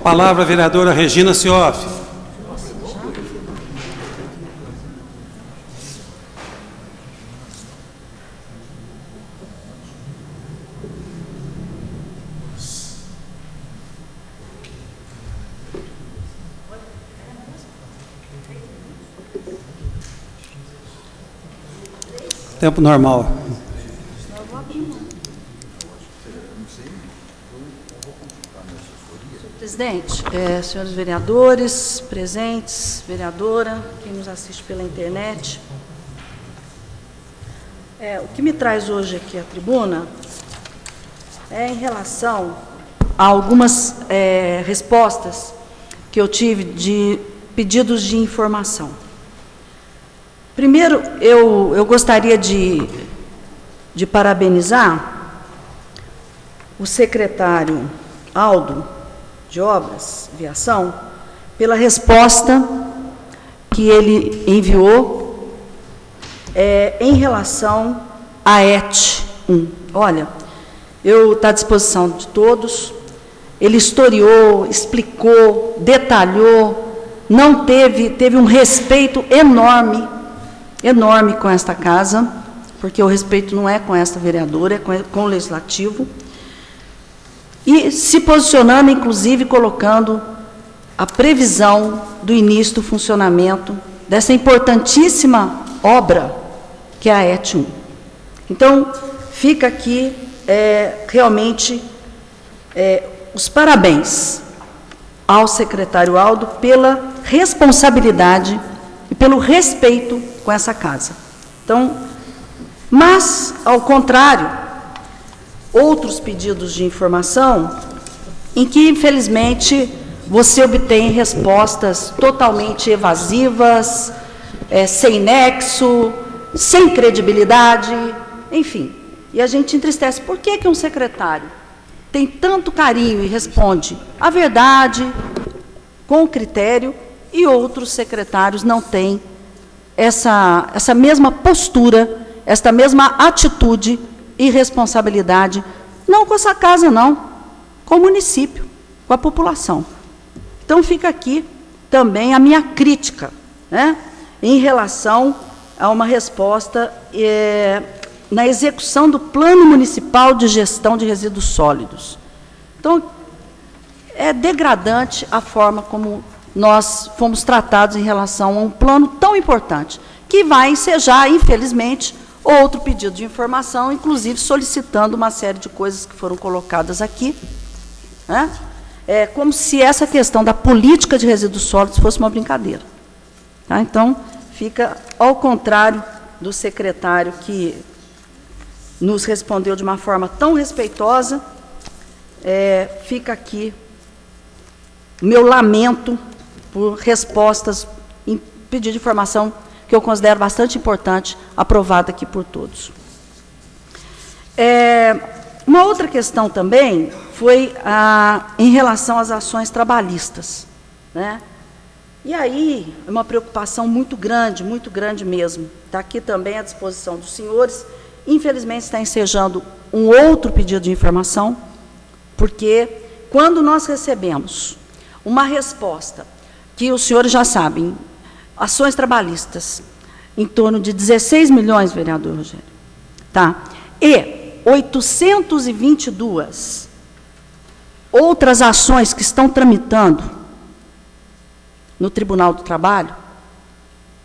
a palavra a vereadora Regina Cioff. Tempo normal. Presidente, senhores vereadores, presentes, vereadora, quem nos assiste pela internet. O que me traz hoje aqui à tribuna é em relação a algumas respostas que eu tive de pedidos de informação. Primeiro, eu gostaria de parabenizar o secretário Aldo de Obras, Viação, pela resposta que ele enviou em relação à ET 1. Olha, está à disposição de todos, ele historiou, explicou, detalhou, não teve um respeito enorme com esta casa, porque o respeito não é com esta vereadora, é com o Legislativo, e se posicionando, inclusive, colocando a previsão do início do funcionamento dessa importantíssima obra, que é a ET 1. Então, fica aqui, realmente, os parabéns ao secretário Aldo pela responsabilidade e pelo respeito com essa casa. Então, mas, ao contrário, outros pedidos de informação em que, infelizmente, você obtém respostas totalmente evasivas, sem nexo, sem credibilidade, enfim. E a gente entristece. Por que um secretário tem tanto carinho e responde a verdade, com critério, e outros secretários não têm essa mesma postura, esta mesma atitude e responsabilidade, não com essa casa, não, com o município, com a população. Então, fica aqui também a minha crítica, né, em relação a uma resposta na execução do Plano Municipal de Gestão de Resíduos Sólidos. Então, é degradante a forma como nós fomos tratados em relação a um plano tão importante, que vai ensejar, infelizmente, outro pedido de informação, inclusive solicitando uma série de coisas que foram colocadas aqui, né? Como se essa questão da política de resíduos sólidos fosse uma brincadeira. Tá? Então, fica ao contrário do secretário que nos respondeu de uma forma tão respeitosa, fica aqui meu lamento por respostas em pedido de informação que eu considero bastante importante, aprovada aqui por todos. Uma outra questão também foi em relação às ações trabalhistas, né? E aí, é uma preocupação muito grande mesmo. Está aqui também à disposição dos senhores. Infelizmente, está ensejando um outro pedido de informação, porque quando nós recebemos uma resposta que os senhores já sabem, ações trabalhistas, em torno de 16 milhões, vereador Rogério, tá? E 822 outras ações que estão tramitando no Tribunal do Trabalho,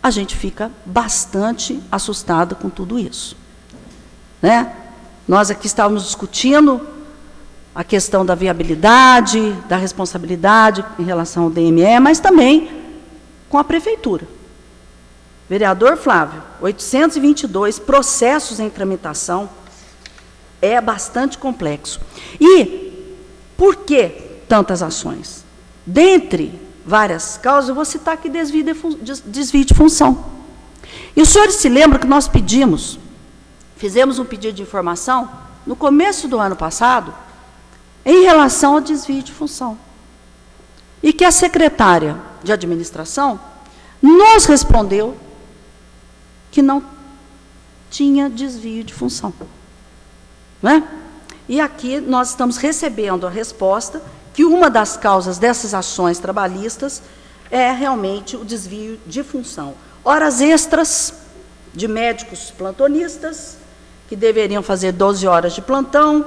a gente fica bastante assustada com tudo isso, né? Nós aqui estávamos discutindo a questão da viabilidade, da responsabilidade em relação ao DME, mas também com a Prefeitura. Vereador Flávio, 822 processos em tramitação, é bastante complexo. E por que tantas ações? Dentre várias causas, eu vou citar aqui desvio de função. E os senhores se lembram que nós fizemos um pedido de informação no começo do ano passado, em relação ao desvio de função. E que a secretária de administração nos respondeu que não tinha desvio de função. Né? E aqui nós estamos recebendo a resposta que uma das causas dessas ações trabalhistas é realmente o desvio de função. Horas extras de médicos plantonistas, que deveriam fazer 12 horas de plantão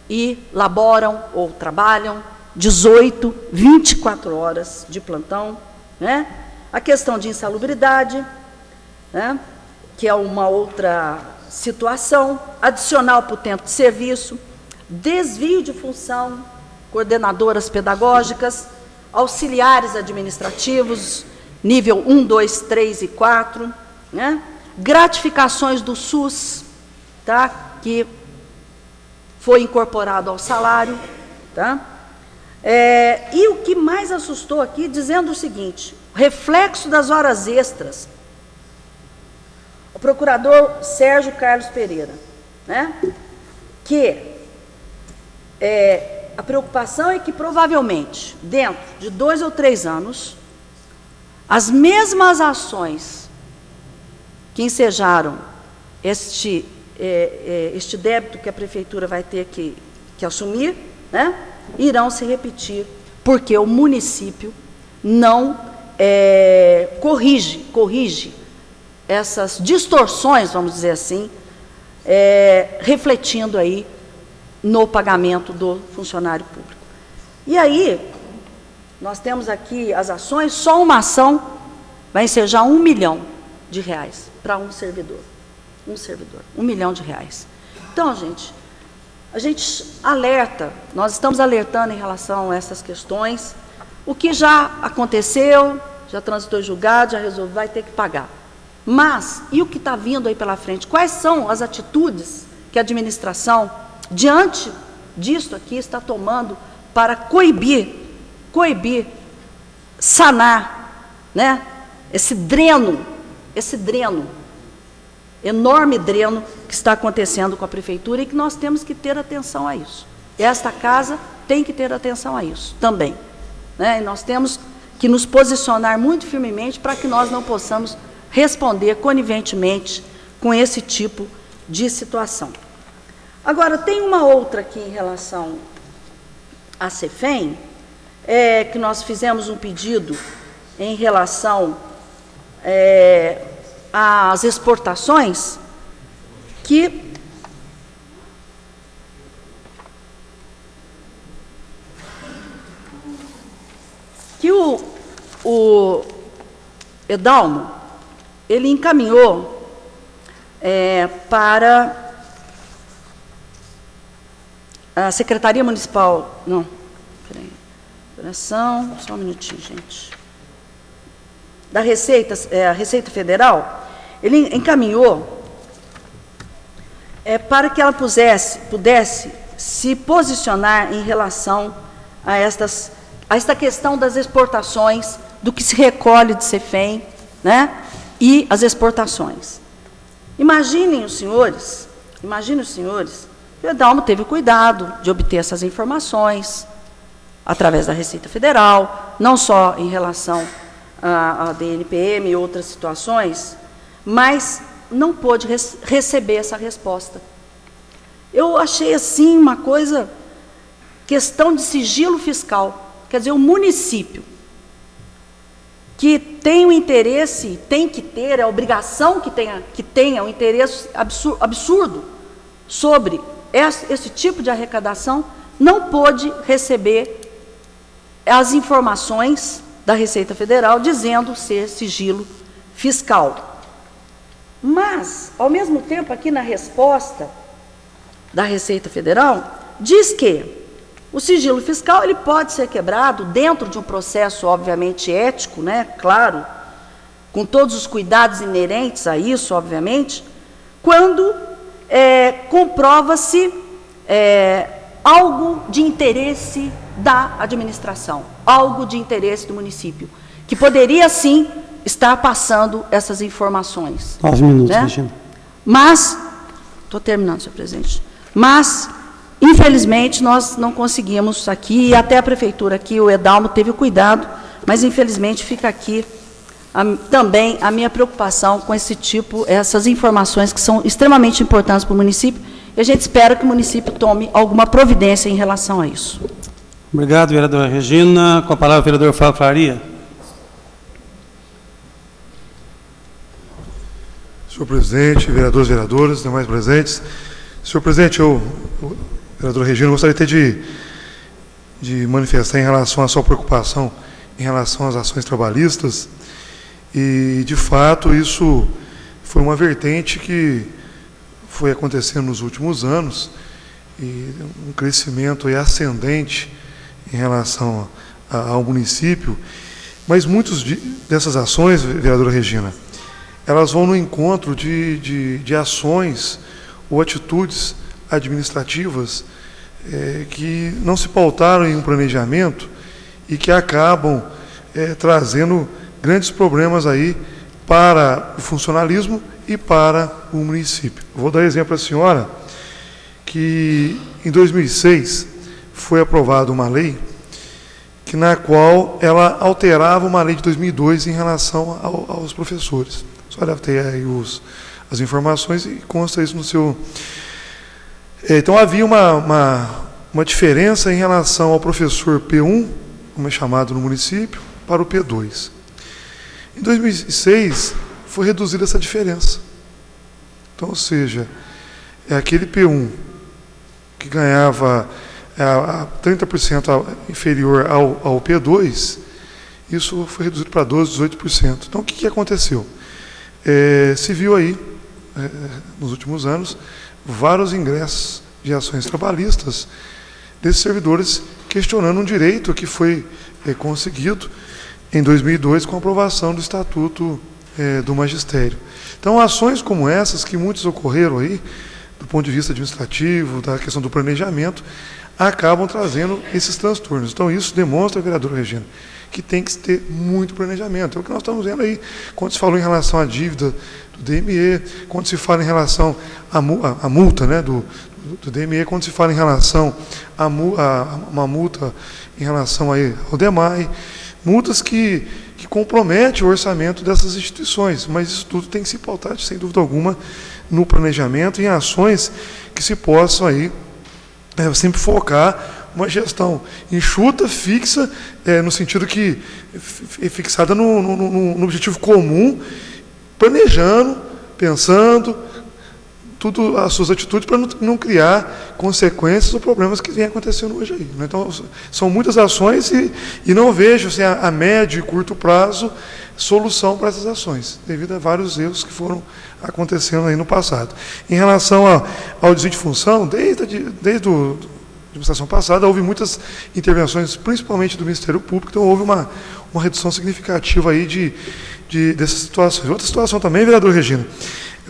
e laboram ou trabalham 18, 24 horas de plantão, né? A questão de insalubridade, né? Que é uma outra situação, adicional para o tempo de serviço, desvio de função, coordenadoras pedagógicas, auxiliares administrativos, nível 1, 2, 3 e 4, né? Gratificações do SUS, tá? Que foi incorporado ao salário, tá? E o que mais assustou aqui, dizendo o seguinte, reflexo das horas extras, o procurador Sérgio Carlos Pereira, né? Que a preocupação é que provavelmente, dentro de 2 ou 3 anos, as mesmas ações que ensejaram este débito que a prefeitura vai ter que assumir, né, irão se repetir, porque o município não corrige essas distorções, vamos dizer assim, refletindo aí no pagamento do funcionário público. E aí, nós temos aqui as ações, só uma ação vai ensejar R$1 milhão para um servidor. R$1 milhão. Então, a gente alerta, nós estamos alertando em relação a essas questões, o que já aconteceu, já transitou em julgado, já resolveu, vai ter que pagar. Mas, e o que está vindo aí pela frente? Quais são as atitudes que a administração, diante disso aqui, está tomando para coibir, sanar, né, esse enorme dreno que está acontecendo com a prefeitura e que nós temos que ter atenção a isso. Esta casa tem que ter atenção a isso também, né? E nós temos que nos posicionar muito firmemente para que nós não possamos responder coniventemente com esse tipo de situação. Agora, tem uma outra aqui em relação à CEFEM, que nós fizemos um pedido em relação às exportações, que o Edalmo, ele encaminhou para a Secretaria Municipal, não, peraí, operação, só um minutinho, gente, da Receita, a Receita Federal, ele encaminhou para que ela pudesse se posicionar em relação a esta questão das exportações, do que se recolhe de CEFEM, né, e as exportações. Imaginem os senhores, que o Edalmo teve cuidado de obter essas informações através da Receita Federal, não só em relação à DNPM e outras situações, mas não pôde receber essa resposta. Eu achei assim uma coisa, questão de sigilo fiscal, quer dizer, o município que tem o interesse, tem que ter, é a obrigação que tenha um interesse absurdo sobre esse tipo de arrecadação, não pôde receber as informações da Receita Federal dizendo ser sigilo fiscal. Mas, ao mesmo tempo, aqui na resposta da Receita Federal, diz que o sigilo fiscal ele pode ser quebrado dentro de um processo, obviamente, ético, né, claro, com todos os cuidados inerentes a isso, obviamente, quando comprova-se algo de interesse da administração, algo de interesse do município, que poderia, sim, estar passando essas informações. 9 minutos, né? Regina. Mas, estou terminando, senhor presidente, mas, infelizmente, nós não conseguimos aqui, e até a prefeitura aqui, o Edalmo teve o cuidado, mas, infelizmente, fica aqui também a minha preocupação com esse tipo, essas informações que são extremamente importantes para o município, e a gente espera que o município tome alguma providência em relação a isso. Obrigado, vereadora Regina. Com a palavra, o vereador Fábio Faria. Senhor presidente, vereadores e vereadoras, demais presentes. Senhor presidente, vereadora Regina, eu gostaria até de manifestar em relação à sua preocupação em relação às ações trabalhistas. E, de fato, isso foi uma vertente que foi acontecendo nos últimos anos, e um crescimento aí ascendente em relação ao município. Mas muitas dessas ações, vereadora Regina, elas vão no encontro de ações ou atitudes administrativas que não se pautaram em um planejamento e que acabam trazendo grandes problemas aí para o funcionalismo e para o município. Vou dar exemplo à senhora que em 2006 foi aprovada uma lei na qual ela alterava uma lei de 2002 em relação aos professores. A senhora deve ter aí as informações e consta isso no seu... Então, havia uma diferença em relação ao professor P1, como é chamado no município, para o P2. Em 2006, foi reduzida essa diferença. Então, ou seja, aquele P1 que ganhava 30% inferior ao P2, isso foi reduzido para 12%, 18%. Então, o que aconteceu? Se viu aí, nos últimos anos, vários ingressos de ações trabalhistas desses servidores questionando um direito que foi conseguido em 2002 com a aprovação do Estatuto do Magistério. Então, ações como essas, que muitas ocorreram aí, do ponto de vista administrativo, da questão do planejamento, acabam trazendo esses transtornos. Então, isso demonstra, vereadora Regina, que tem que ter muito planejamento. É o que nós estamos vendo aí, quando se falou em relação à dívida do DME, quando se fala em relação à multa, né, do DME, quando se fala em relação a uma multa em relação aí ao DEMAI, multas que comprometem o orçamento dessas instituições, mas isso tudo tem que se pautar, sem dúvida alguma, no planejamento e em ações que se possam aí sempre focar uma gestão enxuta, fixa, no sentido que fixada no objetivo comum, planejando, pensando, tudo as suas atitudes para não criar consequências ou problemas que vêm acontecendo hoje aí. Né? Então, são muitas ações e não vejo assim, a médio e curto prazo solução para essas ações, devido a vários erros que foram acontecendo aí no passado. Em relação ao desvio de função, desde a administração passada, houve muitas intervenções, principalmente do Ministério Público, então houve uma redução significativa aí dessas situações. Outra situação também, vereador Regina,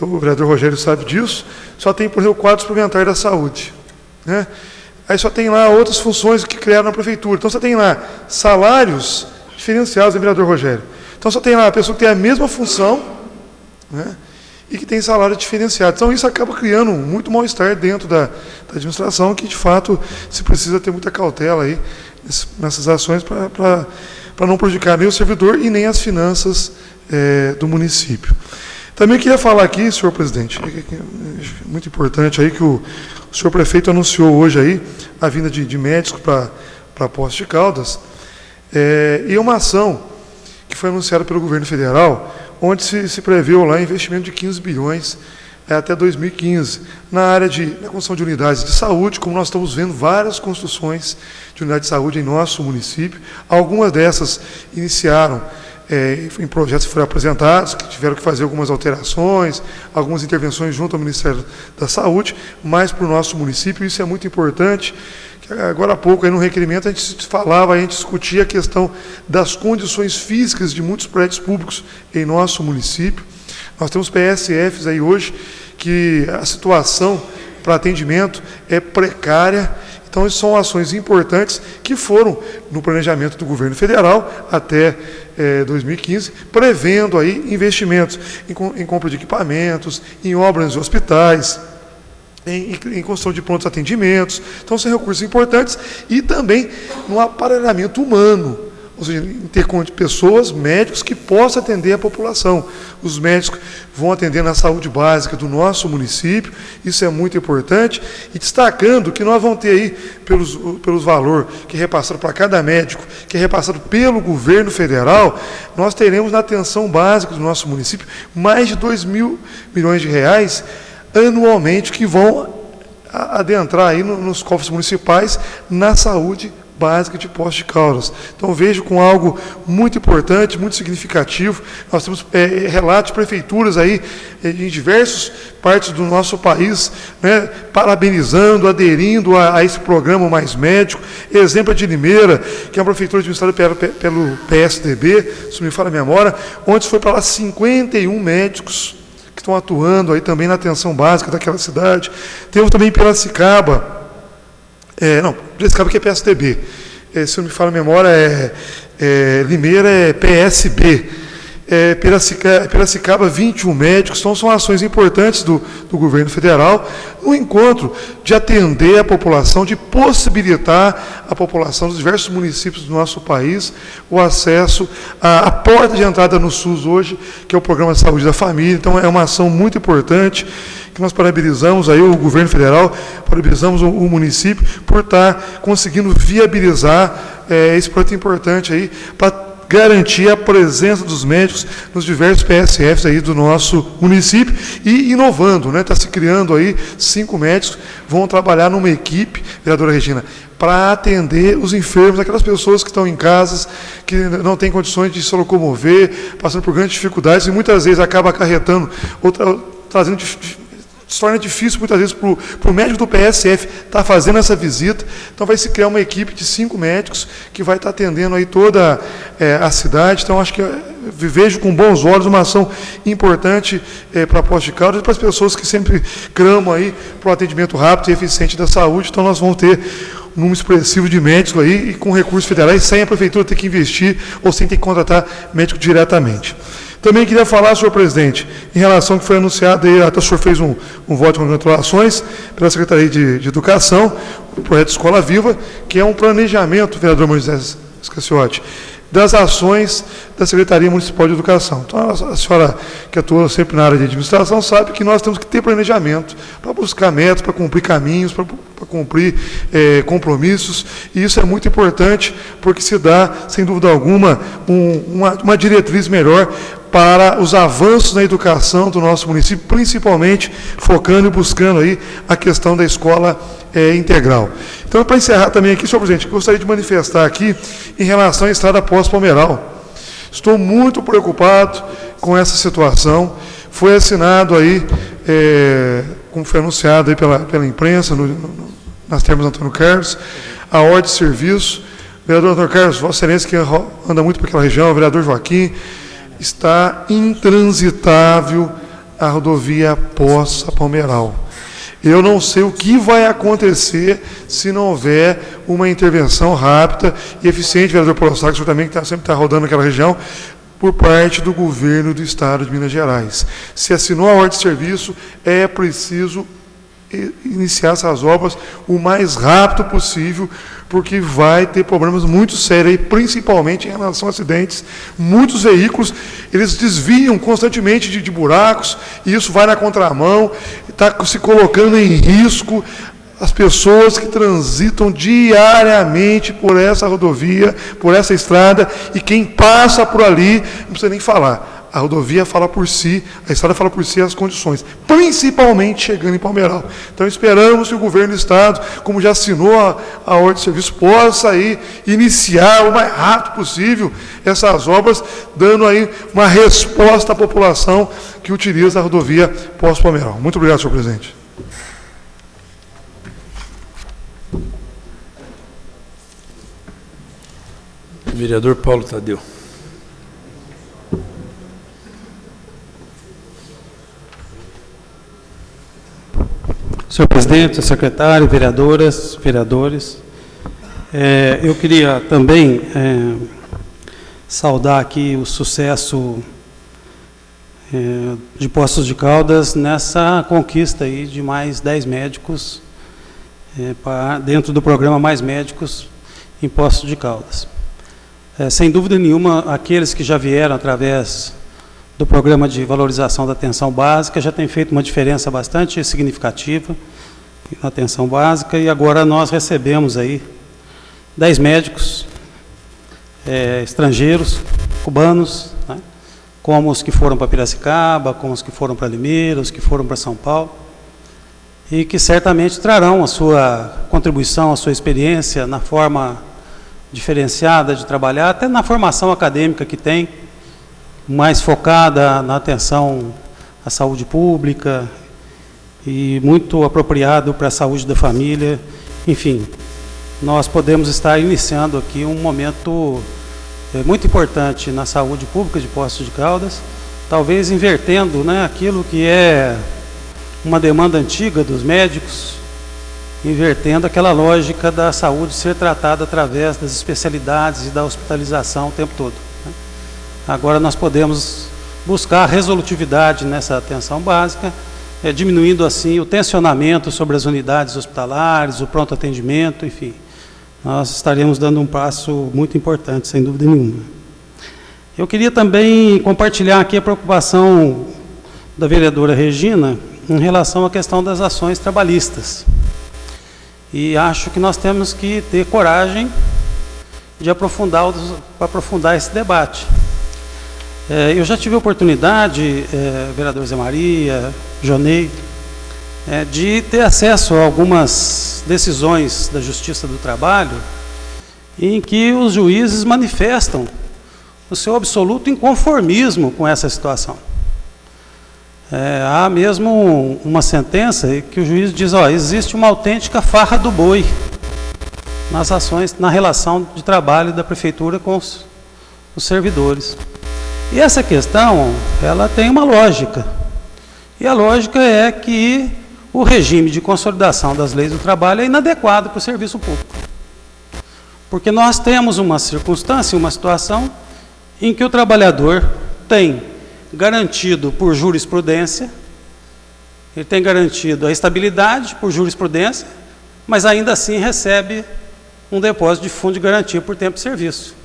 o vereador Rogério sabe disso, só tem, por exemplo, o quadro suplementar da saúde. Né? Aí só tem lá outras funções que criaram na prefeitura. Então, você tem lá salários diferenciados, né, vereador Rogério? Então, só tem lá a pessoa que tem a mesma função, né, e que tem salário diferenciado. Então, isso acaba criando muito mal-estar dentro da administração, que, de fato, se precisa ter muita cautela aí nessas ações para não prejudicar nem o servidor e nem as finanças do município. Também queria falar aqui, senhor presidente, muito importante aí que o senhor prefeito anunciou hoje aí a vinda de médicos para Poços de Caldas, e uma ação que foi anunciada pelo governo federal, onde se preveu lá investimento de 15 bilhões até 2015, na área na construção de unidades de saúde, como nós estamos vendo várias construções de unidades de saúde em nosso município. Algumas dessas iniciaram em projetos que foram apresentados, que tiveram que fazer algumas alterações, algumas intervenções junto ao Ministério da Saúde, mas para o nosso município isso é muito importante. Agora há pouco, aí no requerimento, a gente discutia a questão das condições físicas de muitos prédios públicos em nosso município. Nós temos PSFs aí hoje que a situação para atendimento é precária. Então, isso são ações importantes que foram no planejamento do governo federal até 2015, prevendo aí investimentos em compra de equipamentos, em obras de hospitais, em construção de prontos atendimentos. Então, são recursos importantes e também no aparelhamento humano ou seja, em ter pessoas, médicos, que possam atender a população. Os médicos vão atender na saúde básica do nosso município, isso é muito importante, e destacando que nós vamos ter aí, pelos valores que é repassado para cada médico, que é repassado pelo governo federal, nós teremos na atenção básica do nosso município mais de 2 mil milhões de reais anualmente que vão adentrar aí nos cofres municipais na saúde básica de Poços de Caldas. Então, vejo com algo muito importante, muito significativo. Nós temos relatos de prefeituras aí em diversas partes do nosso país, né, parabenizando, aderindo a esse programa Mais Médico. Exemplo de Limeira, que é uma prefeitura administrada pelo PSDB, se me falha a memória, onde foi para lá 51 médicos que estão atuando aí também na atenção básica daquela cidade. Temos também em Piracicaba, Piracicaba que é PSDB, se não me falha a memória, Limeira é PSB, Piracicaba 21 médicos, então são ações importantes do governo federal, no encontro de atender a população, de possibilitar à população dos diversos municípios do nosso país o acesso à porta de entrada no SUS hoje, que é o Programa de Saúde da Família. Então é uma ação muito importante, que nós parabenizamos aí o governo federal, parabenizamos o município por estar conseguindo viabilizar esse projeto importante aí, para garantir a presença dos médicos nos diversos PSFs aí do nosso município e inovando, né? Está se criando aí 5 médicos, vão trabalhar numa equipe, vereadora Regina, para atender os enfermos, aquelas pessoas que estão em casas, que não têm condições de se locomover, passando por grandes dificuldades e muitas vezes acaba acarretando, se torna difícil muitas vezes para o médico do PSF estar fazendo essa visita. Então vai se criar uma equipe de 5 médicos que vai estar atendendo aí toda a cidade. Então acho que vejo com bons olhos uma ação importante para Poços de Caldas e para as pessoas que sempre clamam aí para o atendimento rápido e eficiente da saúde. Então nós vamos ter um número expressivo de médicos aí e com recursos federais, sem a prefeitura ter que investir ou sem ter que contratar médico diretamente. Também queria falar, senhor presidente, em relação ao que foi anunciado, aí, até o senhor fez um voto de congratulações pela Secretaria de Educação, o projeto Escola Viva, que é um planejamento, vereador Moisés Scaciotti, das ações da Secretaria Municipal de Educação. Então, a senhora que atua sempre na área de administração sabe que nós temos que ter planejamento para buscar metas, para cumprir caminhos, para cumprir compromissos, e isso é muito importante, porque se dá, sem dúvida alguma, uma diretriz melhor para os avanços na educação do nosso município, principalmente focando e buscando aí a questão da escola integral. Então, para encerrar também aqui, senhor presidente, gostaria de manifestar aqui em relação à estrada Pós-Palmeiral. Estou muito preocupado com essa situação. Foi assinado aí, como foi anunciado aí pela imprensa, nas termas do Antônio Carlos, a ordem de serviço. Vereador Antônio Carlos, Vossa Excelência, que anda muito por aquela região, o vereador Joaquim, está intransitável a rodovia Poça-Palmeiral. Eu não sei o que vai acontecer se não houver uma intervenção rápida e eficiente, vereador Paulo Sá, que o senhor também sempre está rodando naquela região, por parte do governo do Estado de Minas Gerais. Se assinou a ordem de serviço, é preciso iniciar essas obras o mais rápido possível, porque vai ter problemas muito sérios, aí, principalmente em relação a acidentes. Muitos veículos, eles desviam constantemente de buracos, e isso vai na contramão, está se colocando em risco as pessoas que transitam diariamente por essa rodovia, por essa estrada, e quem passa por ali, não precisa nem falar. A rodovia fala por si, a estrada fala por si as condições, principalmente chegando em Palmeiral. Então, esperamos que o governo do Estado, como já assinou a ordem de serviço, possa aí iniciar o mais rápido possível essas obras, dando aí uma resposta à população que utiliza a rodovia Pós-Palmeiral. Muito obrigado, senhor presidente. Vereador Paulo Tadeu. Senhor presidente, secretário, vereadoras, vereadores, eu queria também saudar aqui o sucesso de Poços de Caldas nessa conquista aí de mais 10 médicos dentro do programa Mais Médicos em Poços de Caldas. Sem dúvida nenhuma, aqueles que já vieram através do programa de valorização da atenção básica já têm feito uma diferença bastante significativa na atenção básica, e agora nós recebemos aí 10 médicos estrangeiros, cubanos, né, como os que foram para Piracicaba, como os que foram para Limeira, os que foram para São Paulo, e que certamente trarão a sua contribuição, a sua experiência na forma diferenciada de trabalhar, até na formação acadêmica que tem, mais focada na atenção à saúde pública e muito apropriado para a saúde da família. Enfim, nós podemos estar iniciando aqui um momento muito importante na saúde pública de Poços de Caldas, talvez invertendo, né, aquilo que é uma demanda antiga dos médicos, invertendo aquela lógica da saúde ser tratada através das especialidades e da hospitalização o tempo todo, né? Agora nós podemos buscar resolutividade nessa atenção básica, diminuindo assim o tensionamento sobre as unidades hospitalares, o pronto atendimento, enfim. Nós estaremos dando um passo muito importante, sem dúvida nenhuma. Eu queria também compartilhar aqui a preocupação da vereadora Regina em relação à questão das ações trabalhistas. E acho que nós temos que ter coragem de aprofundar esse debate. Eu já tive a oportunidade, vereador Zé Maria, Jonei, de ter acesso a algumas decisões da Justiça do Trabalho em que os juízes manifestam o seu absoluto inconformismo com essa situação. Há mesmo uma sentença que o juiz diz, existe uma autêntica farra do boi nas ações, na relação de trabalho da prefeitura com os servidores. E essa questão, ela tem uma lógica. E a lógica é que o regime de consolidação das leis do trabalho é inadequado para o serviço público. Porque nós temos uma circunstância, uma situação em que o trabalhador tem garantido por jurisprudência, ele tem garantido a estabilidade por jurisprudência, mas ainda assim recebe um depósito de fundo de garantia por tempo de serviço.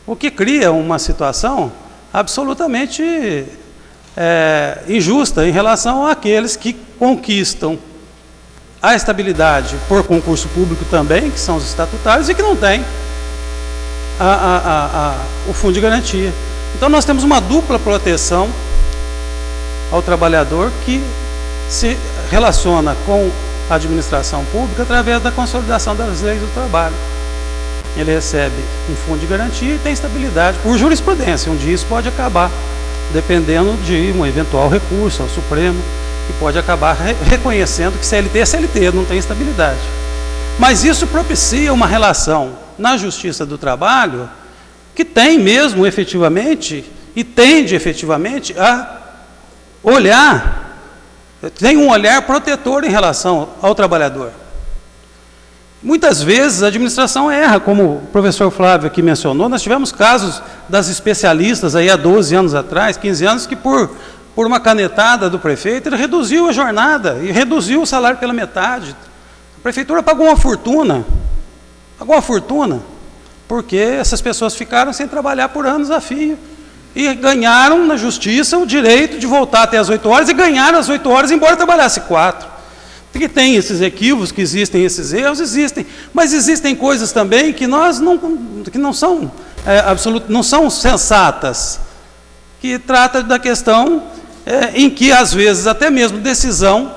O que cria uma situação absolutamente injusta em relação àqueles que conquistam a estabilidade por concurso público também, que são os estatutários, e que não têm o fundo de garantia. Então nós temos uma dupla proteção ao trabalhador que se relaciona com a administração pública através da consolidação das leis do trabalho. Ele recebe um fundo de garantia e tem estabilidade por jurisprudência. Um dia isso pode acabar, dependendo de um eventual recurso ao Supremo, que pode acabar reconhecendo que CLT é CLT, não tem estabilidade. Mas isso propicia uma relação na Justiça do Trabalho que tem mesmo efetivamente e tende efetivamente a olhar, tem um olhar protetor em relação ao trabalhador. Muitas vezes a administração erra, como o professor Flávio aqui mencionou. Nós tivemos casos das especialistas aí há 12 anos atrás, 15 anos, que por uma canetada do prefeito, ele reduziu a jornada e reduziu o salário pela metade. A prefeitura pagou uma fortuna, porque essas pessoas ficaram sem trabalhar por anos a fio e ganharam na justiça o direito de voltar até as 8 horas e ganharam as 8 horas, embora trabalhasse 4. Que tem esses equívocos, que existem esses erros, existem, mas existem coisas também que não são não são sensatas, que trata da questão em que às vezes até mesmo decisão,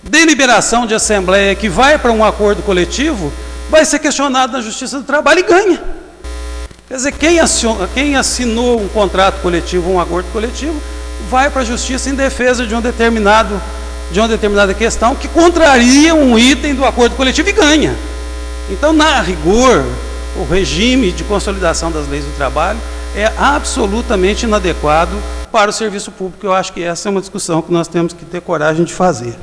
deliberação de assembleia que vai para um acordo coletivo, vai ser questionado na Justiça do Trabalho e ganha. Quer dizer, quem assinou um contrato coletivo, um acordo coletivo, vai para a Justiça em defesa de uma determinada questão que contraria um item do acordo coletivo e ganha. Então, na rigor, o regime de consolidação das leis do trabalho é absolutamente inadequado para o serviço público. Eu acho que essa é uma discussão que nós temos que ter coragem de fazer.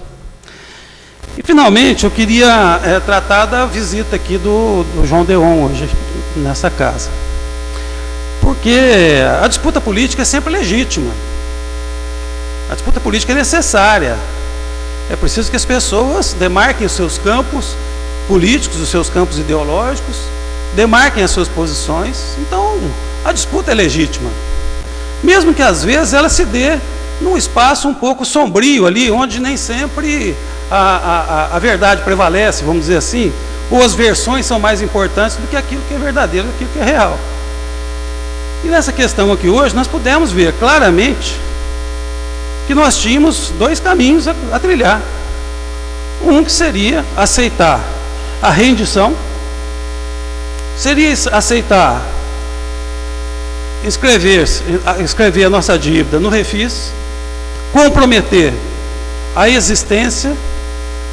E, finalmente, eu queria tratar da visita aqui do João Deon hoje, nessa casa. Porque a disputa política é sempre legítima. A disputa política é necessária. É preciso que as pessoas demarquem os seus campos políticos, os seus campos ideológicos, demarquem as suas posições. Então, a disputa é legítima. Mesmo que, às vezes, ela se dê num espaço um pouco sombrio ali, onde nem sempre a verdade prevalece, vamos dizer assim, ou as versões são mais importantes do que aquilo que é verdadeiro, do que aquilo que é real. E nessa questão aqui hoje, nós pudemos ver claramente que nós tínhamos dois caminhos a trilhar. Um que seria aceitar a rendição, seria aceitar escrever a nossa dívida no refis, comprometer a existência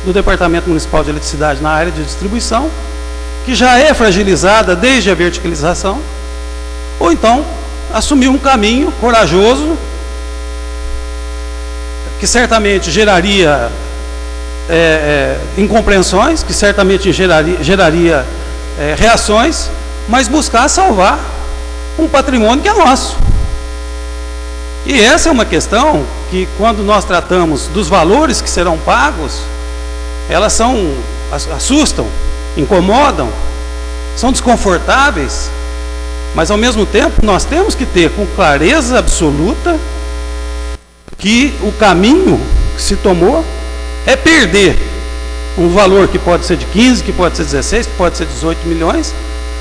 do Departamento Municipal de Eletricidade na área de distribuição, que já é fragilizada desde a verticalização, ou então assumir um caminho corajoso, que certamente geraria incompreensões, que certamente geraria reações, mas buscar salvar um patrimônio que é nosso. E essa é uma questão que, quando nós tratamos dos valores que serão pagos, elas assustam, incomodam, são desconfortáveis, mas ao mesmo tempo nós temos que ter com clareza absoluta que o caminho que se tomou é perder um valor que pode ser de 15, que pode ser 16, que pode ser 18 milhões,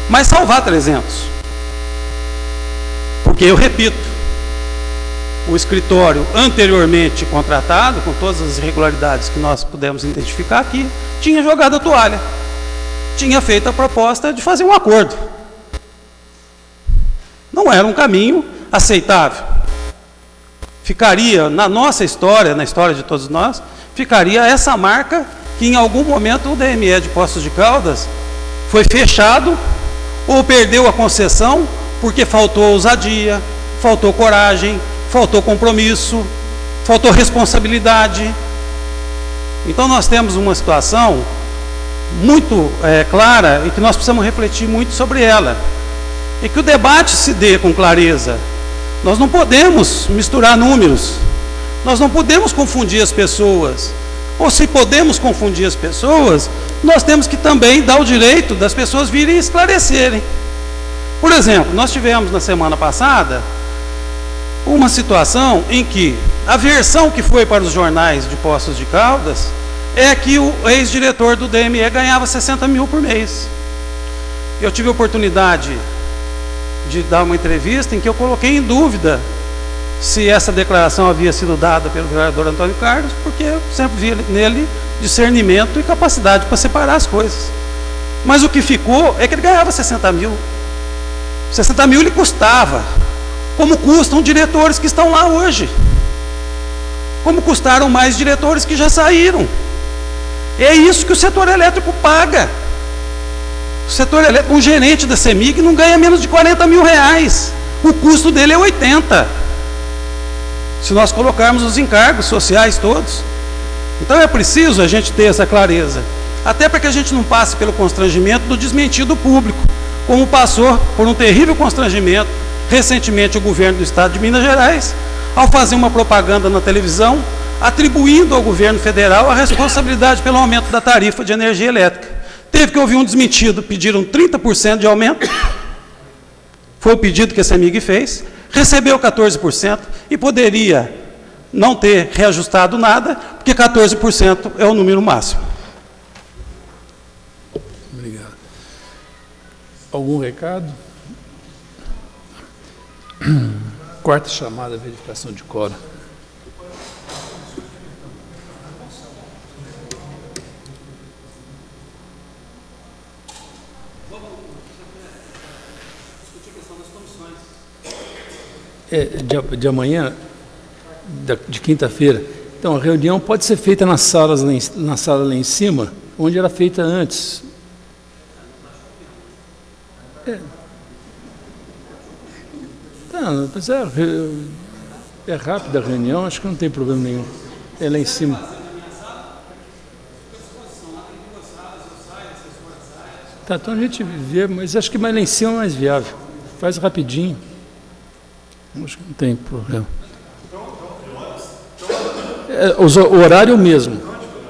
mas salvar 300. Porque, eu repito, o escritório anteriormente contratado, com todas as irregularidades que nós pudemos identificar aqui, tinha jogado a toalha, tinha feito a proposta de fazer um acordo. Não era um caminho aceitável. Ficaria, na nossa história, na história de todos nós, ficaria essa marca que em algum momento o DME de Poços de Caldas foi fechado ou perdeu a concessão porque faltou ousadia, faltou coragem, faltou compromisso, faltou responsabilidade. Então nós temos uma situação muito clara e que nós precisamos refletir muito sobre ela. E que o debate se dê com clareza. Nós não podemos misturar números, nós não podemos confundir as pessoas. Ou se podemos confundir as pessoas, nós temos que também dar o direito das pessoas virem esclarecerem. Por exemplo, nós tivemos na semana passada uma situação em que a versão que foi para os jornais de Poços de Caldas é que o ex-diretor do DME ganhava 60 mil por mês. Eu tive a oportunidade de dar uma entrevista em que eu coloquei em dúvida se essa declaração havia sido dada pelo vereador Antônio Carlos, porque eu sempre vi nele discernimento e capacidade para separar as coisas. Mas o que ficou é que ele ganhava 60 mil. 60 mil ele custava, como custam diretores que estão lá hoje, como custaram mais diretores que já saíram. É isso que o setor elétrico paga. O setor elétrico, um gerente da CEMIG não ganha menos de 40 mil reais. O custo dele é 80. Se nós colocarmos os encargos sociais todos. Então é preciso a gente ter essa clareza. Até para que a gente não passe pelo constrangimento do desmentido público, como passou por um terrível constrangimento recentemente o governo do estado de Minas Gerais, ao fazer uma propaganda na televisão, atribuindo ao governo federal a responsabilidade pelo aumento da tarifa de energia elétrica. Teve que ouvir um desmentido, pediram 30% de aumento, foi o pedido que a CEMIG fez, recebeu 14% e poderia não ter reajustado nada, porque 14% é o número máximo. Obrigado. Algum recado? Quarta chamada, verificação de quórum. De amanhã, de quinta-feira. Então, a reunião pode ser feita na sala lá em cima, onde era feita antes. Mas é rápida a reunião, acho que não tem problema nenhum. É lá em cima. Tá, então a gente vê, mas acho que mais lá em cima é mais viável. Faz rapidinho. Acho que não tem problema. O horário é o mesmo.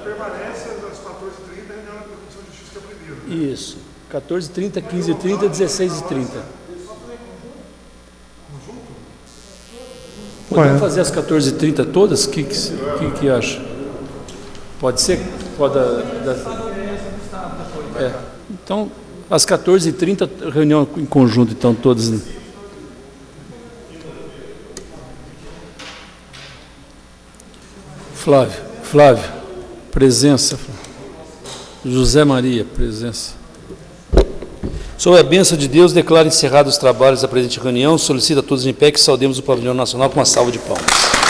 Permanece às 14h30, reunião da Comissão de Justiça que é a primeira. Isso. 14h30, 15h30, 16h30. Podemos fazer as 14h30 todas? O que acha? Pode ser? Pode. Então, às 14h30, reunião em conjunto, então, todas. Flávio, presença. José Maria, presença. Sob a bênção de Deus, declaro encerrados os trabalhos da presente reunião, solicito a todos em pé que saudemos o pavilhão nacional com uma salva de palmas.